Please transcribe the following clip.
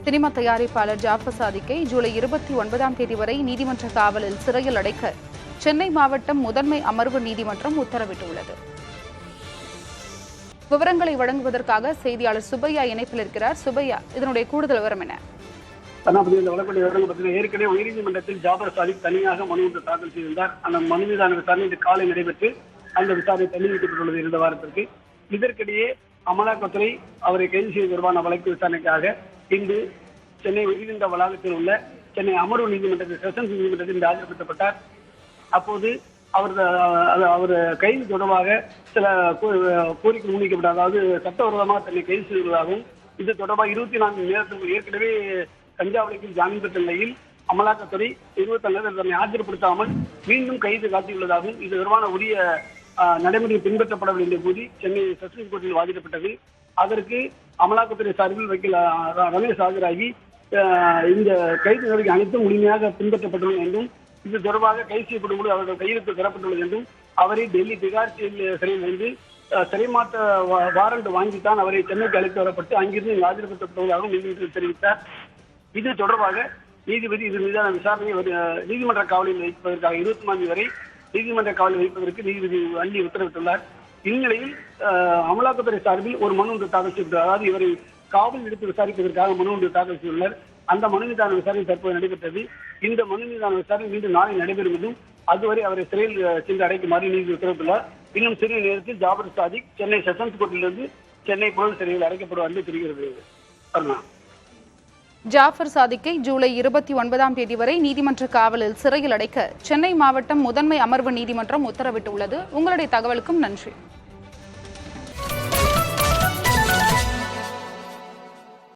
Cinema தயாரிப்பாளர் ஜாஃபர் சாதிக்கை ஜூலை 29ஆம் தேதி வரை நீதிமன்ற காவலில் சிறையில் அடைக்க சென்னை மாவட்டம் முதன்மை அமர்வு நீதிமன்றம் உத்தரவிட்டுள்ளது. விவரங்களை வழங்குவதற்காக செய்தியாளர் சுப்பையா இணைப்பில் இருக்கிறார். சுப்பையா, இதனுடைய கூடுதல் விவரம் என்ன? ஏற்கனவே உயர்நீதிமன்றத்தில் ஜாஃபர் சாதிக் தனியாக மனு ஒன்று தாக்கல் செய்திருந்தார். அந்த மனு மீதான விசாரணை இன்று காலை நடைபெற்று அந்த விசாரணை தள்ளி வைக்கப்பட்டுள்ளது இருந்த வாரத்திற்கு. இதற்கிடையே அமலாக்கத்துறை அவரை கைது செய்து தொடர்பான வழக்கு விசாரணைக்காக இன்று சென்னை உயர்நீதிமன்ற வளாகத்தில் உள்ள சென்னை அமர்வு நீதிமன்றத்தில் செஷன்ஸ் நீதிமன்றத்தில் ஆஜர்படுத்தப்பட்டார். அப்போது அவர் கைது தொடர்பாக சில கோரிக்கை முன்வைக்கப்பட்டார். அதாவது சட்டவிரோதமாக தன்னை கைது செய்துள்ளதாகவும் இது தொடர்பாக 24 மணி நேரத்திற்கு ஏற்கனவே கஞ்சா வழக்கில் ஜாமீன் பெற்ற நிலையில் அமலாக்கத்துறை 24 நேரம் தன்னை ஆஜர்படுத்தாமல் மீண்டும் கைது காட்டியுள்ளதாகவும் இது தொடர்பான உரிய நடைமுறை பின்பற்றப்படவில்லை என்று கூறி சென்னை செஷன்ஸ் கோர்ட்டில் வாதிடப்பட்டது. அதற்கு அமலாக்கத்துறை சார்பில் வக்கீல் ரமேஷ் ஆஜராகி இந்த கைது நடவடிக்கை அனைத்தும் முழுமையாக பின்பற்றப்பட்டுள்ளது என்றும் இது தொடர்பாக கைது செய்யப்படும் போது அவர்கள் கையெழுத்து பெறப்பட்டுள்ளது என்றும் அவரை டெல்லி திகார் சிறையில் இருந்து சிறை மாற்ற வாரண்ட் வாங்கித்தான் அவரை சென்னைக்கு அழைத்து வரப்பட்டு அங்கிருந்து ஆஜர்படுத்தப்பட்டுள்ளதாகவும் நீதிமன்றத்தில் தெரிவித்தார். இது தொடர்பாக நீதிபதி இது மீதான விசாரணையை நீதிமன்ற காவலில் வைப்பதற்காக 23ஆம் தேதி வரை நீதிமன்ற காவலில் வைப்பதற்கு நீதிபதி அள்ளி உத்தரவிட்டுள்ளார். இந்நிலையில் அமலாக்கத்துறை சார்பில் ஒரு மனு ஒன்று தாக்கல் செய்துள்ளார். அதாவது இவரை காவல் எடுத்து விசாரிப்பதற்காக மனு ஒன்று தாக்கல் செய்துள்ளார். அந்த மனு மீதான விசாரணை தற்போது நடைபெற்றது. இந்த மனு மீதான விசாரணை மீண்டும் நாளை நடைபெறும் என்றும் அதுவரை அவரை சிறையில் சென்று அடைக்குமாறு நீதிபதி உத்தரவிட்டுள்ளார். இன்னும் சிறிய நேரத்தில் ஜாஃபர் சாதிக் சென்னை செஷன்ஸ் கோர்ட்டிலிருந்து சென்னை புழல் சிறையில் அடைக்கப்படுவார் என்று தெரிகிறது. ஜாஃபர் சாதிக்கை ஜூலை 29ஆம் தேதி வரை நீதிமன்ற காவலில் சிறையில் அடைக்க சென்னை மாவட்டம் முதன்மை அமர்வு நீதிமன்றம் உத்தரவிட்டுள்ளது. உங்களுடைய தகவலுக்கும் நன்றி.